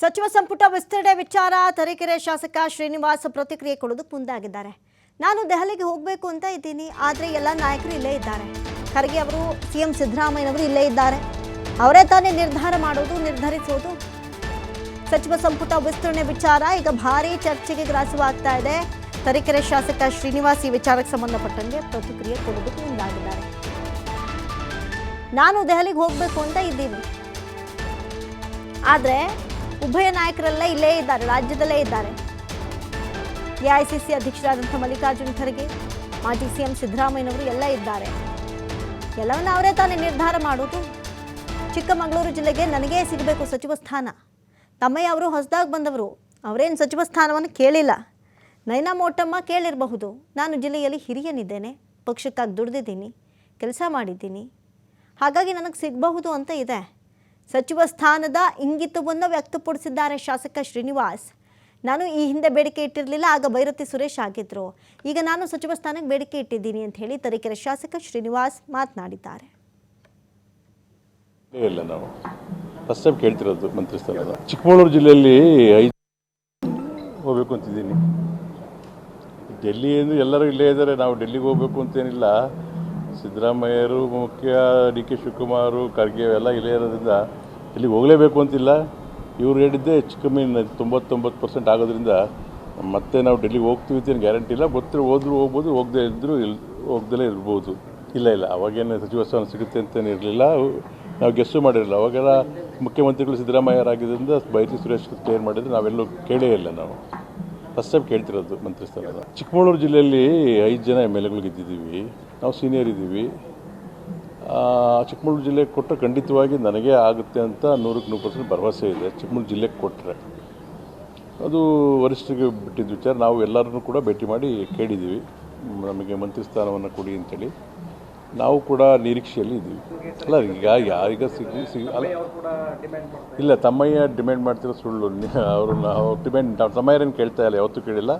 ಸಚಿವ ಸಂಪುಟ ವಿಸ್ತರಣೆ ವಿಚಾರ ತರೀಕೆರೆ ಶಾಸಕ ಶ್ರೀನಿವಾಸ್ ಪ್ರತಿಕ್ರಿಯೆ ಕೊಡೋದಕ್ಕೆ ಮುಂದಾಗಿದ್ದಾರೆ. ನಾನು ದೆಹಲಿಗೆ ಹೋಗಬೇಕು ಅಂತ ಇದ್ದೀನಿ, ಆದರೆ ಎಲ್ಲ ನಾಯಕರು ಇಲ್ಲೇ ಇದ್ದಾರೆ. ಖರ್ಗೆ ಅವರು, ಸಿಎಂ ಸಿದ್ದರಾಮಯ್ಯನವರು ಇಲ್ಲೇ ಇದ್ದಾರೆ. ಅವರೇ ತಾನೇ ನಿರ್ಧಾರ ಮಾಡೋದು, ನಿರ್ಧರಿಸೋದು. ಸಚಿವ ಸಂಪುಟ ವಿಸ್ತರಣೆ ವಿಚಾರ ಈಗ ಭಾರೀ ಚರ್ಚೆಗೆ ಗ್ರಾಸವಾಗ್ತಾ ಇದೆ. ತರೀಕೆರೆ ಶಾಸಕ ಶ್ರೀನಿವಾಸ್ ಈ ವಿಚಾರಕ್ಕೆ ಸಂಬಂಧಪಟ್ಟಂಗೆ ಪ್ರತಿಕ್ರಿಯೆ ಕೊಡೋದಕ್ಕೆ ಮುಂದಾಗಿದ್ದಾರೆ. ನಾನು ದೆಹಲಿಗೆ ಹೋಗಬೇಕು ಅಂತ ಇದ್ದೀನಿ, ಆದರೆ ಉಭಯ ನಾಯಕರೆಲ್ಲ ಇಲ್ಲೇ ಇದ್ದಾರೆ, ರಾಜ್ಯದಲ್ಲೇ ಇದ್ದಾರೆ. ಎಐಸಿಸಿ ಅಧ್ಯಕ್ಷರಾದಂಥ ಮಲ್ಲಿಕಾರ್ಜುನ್ ಖರ್ಗೆ, ಮಾಜಿ ಸಿಎಂ ಸಿದ್ದರಾಮಯ್ಯನವರು ಎಲ್ಲ ಇದ್ದಾರೆ. ಎಲ್ಲವನ್ನ ಅವರೇ ತಾನೇ ನಿರ್ಧಾರ ಮಾಡೋದು. ಚಿಕ್ಕಮಗಳೂರು ಜಿಲ್ಲೆಗೆ ನನಗೇ ಸಿಗಬೇಕು ಸಚಿವ ಸ್ಥಾನ. ತಮ್ಮಯ್ಯ ಅವರು ಹೊಸದಾಗಿ ಬಂದವರು, ಅವರೇನು ಸಚಿವ ಸ್ಥಾನವನ್ನು ಕೇಳಿಲ್ಲ. ನೈನಾ ಮೋಟಮ್ಮ ಕೇಳಿರಬಹುದು. ನಾನು ಜಿಲ್ಲೆಯಲ್ಲಿ ಹಿರಿಯನಿದ್ದೇನೆ, ಪಕ್ಷಕ್ಕಾಗಿ ದುಡಿದಿದ್ದೀನಿ, ಕೆಲಸ ಮಾಡಿದ್ದೀನಿ, ಹಾಗಾಗಿ ನನಗೆ ಸಿಗಬಹುದು ಅಂತ ಇದೆ. ಸಚಿವ ಸ್ಥಾನದ ಇಂಗಿತವನ್ನು ವ್ಯಕ್ತಪಡಿಸಿದ್ದಾರೆ ಶಾಸಕ ಶ್ರೀನಿವಾಸ್. ನಾನು ಈ ಹಿಂದೆ ಬೇಡಿಕೆ ಇಟ್ಟಿರಲಿಲ್ಲ, ಆಗ ಬೈರತಿ ಸುರೇಶ್ ಆಗಿದ್ರು. ಈಗ ನಾನು ಸಚಿವ ಸ್ಥಾನಕ್ಕೆ ಬೇಡಿಕೆ ಇಟ್ಟಿದ್ದೀನಿ ಅಂತ ಹೇಳಿ ತರೀಕೆರೆ ಶಾಸಕ ಶ್ರೀನಿವಾಸ್ ಮಾತನಾಡಿದ್ದಾರೆ. ಇಲ್ಲ, ನಾವು ಫಸ್ಟ್ ಟೈಮ್ ಕೇಳ್ತಿರೋದು ಮಂತ್ರಿ ಸ್ಥಾನದ. ಚಿಕ್ಕಮಗಳೂರು ಜಿಲ್ಲೆಯಲ್ಲಿ ಹೋಗ್ಬೇಕು ಅಂತಿದ್ದೀನಿ. ಡೆಲ್ಲಿ ಎಂದು ಎಲ್ಲರೂ ಇಲ್ಲೇ ಇದ್ದಾರೆ, ನಾವು ಡೆಲ್ಲಿಗೆ ಹೋಗ್ಬೇಕು ಅಂತೇನಿಲ್ಲ. ಸಿದ್ದರಾಮಯ್ಯರು ಮುಖ್ಯ, ಡಿ ಕೆ ಶಿವಕುಮಾರ್, ಖರ್ಗೆ ಎಲ್ಲ ಇಲ್ಲೇ ಇರೋದ್ರಿಂದ ಇಲ್ಲಿಗೆ ಹೋಗಲೇಬೇಕು ಅಂತಿಲ್ಲ. ಇವ್ರು ಹೇಳಿದ್ದೆ ಚಿಕ್ಕಮ್ಮಿ 99% ಆಗೋದ್ರಿಂದ ಮತ್ತೆ ನಾವು ಡೆಲ್ಲಿಗೆ ಹೋಗ್ತೀವಿ ಅಂತ ಗ್ಯಾರಂಟಿ ಇಲ್ಲ. ಗೊತ್ತಿರೋ ಹೋದ್ರೂ ಹೋಗ್ಬೋದು, ಹೋಗದೇ ಇದ್ದರೂ ಹೋಗ್ದಲೇ ಇರ್ಬೋದು. ಇಲ್ಲ, ಅವಾಗೇನು ಸಚಿವ ಸ್ಥಾನ ಸಿಗುತ್ತೆ ಅಂತಲೇ ಇರಲಿಲ್ಲ. ನಾವು ಗೆಸ್ಸು ಮಾಡಿರಲಿಲ್ಲ. ಅವಾಗೆಲ್ಲ ಮುಖ್ಯಮಂತ್ರಿಗಳು ಸಿದ್ದರಾಮಯ್ಯರಾಗಿದ್ದರಿಂದ ಬೈರತಿ ಸುರೇಶ್ ಕ್ಲಿಯರ್ ಮಾಡಿದರೆ ನಾವೆಲ್ಲೂ ಕೇಳೇ ಇಲ್ಲ. ನಾವು ಫಸ್ಟ್ ಟೈಮ್ ಕೇಳ್ತಿರೋದು ಮಂತ್ರಿ ಸ್ಥಾನದ. ಚಿಕ್ಕಮಗಳೂರು ಜಿಲ್ಲೆಯಲ್ಲಿ 5 ಜನ MLAಗಳು ಗೆದ್ದಿದ್ದೀವಿ, ನಾವು ಸೀನಿಯರ್ ಇದ್ದೀವಿ. ಚಿಕ್ಕಮಗಳೂರು ಜಿಲ್ಲೆಗೆ ಕೊಟ್ಟರೆ ಖಂಡಿತವಾಗಿ ನನಗೇ ಆಗುತ್ತೆ ಅಂತ 100% ಭರವಸೆ ಇದೆ. ಚಿಕ್ಕಮಗಳೂರು ಜಿಲ್ಲೆಗೆ ಕೊಟ್ಟರೆ ಅದು ವರಿಷ್ಠರಿಗೆ ಬಿಟ್ಟಿದ್ದ ವಿಚಾರ. ನಾವು ಎಲ್ಲರನ್ನೂ ಕೂಡ ಭೇಟಿ ಮಾಡಿ ಕೇಳಿದ್ದೀವಿ, ನಮಗೆ ಮಂತ್ರಿ ಸ್ಥಾನವನ್ನು ಕೊಡಿ ಅಂತೇಳಿ. ನಾವು ಕೂಡ ನಿರೀಕ್ಷೆಯಲ್ಲಿ ಇದ್ದೀವಿ. ಅಲ್ಲ, ಈಗ ಇಲ್ಲ, ತಮ್ಮಯ್ಯ ಡಿಮ್ಯಾಂಡ್ ಮಾಡ್ತಿರೋ ಸುಳ್ಳು. ಅವ್ರನ್ನ ಡಿಮ್ಯಾಂಡ್ ತಮ್ಮಯ್ಯರೇನು ಕೇಳ್ತಾ ಇಲ್ಲ, ಯಾವತ್ತೂ ಕೇಳಿಲ್ಲ.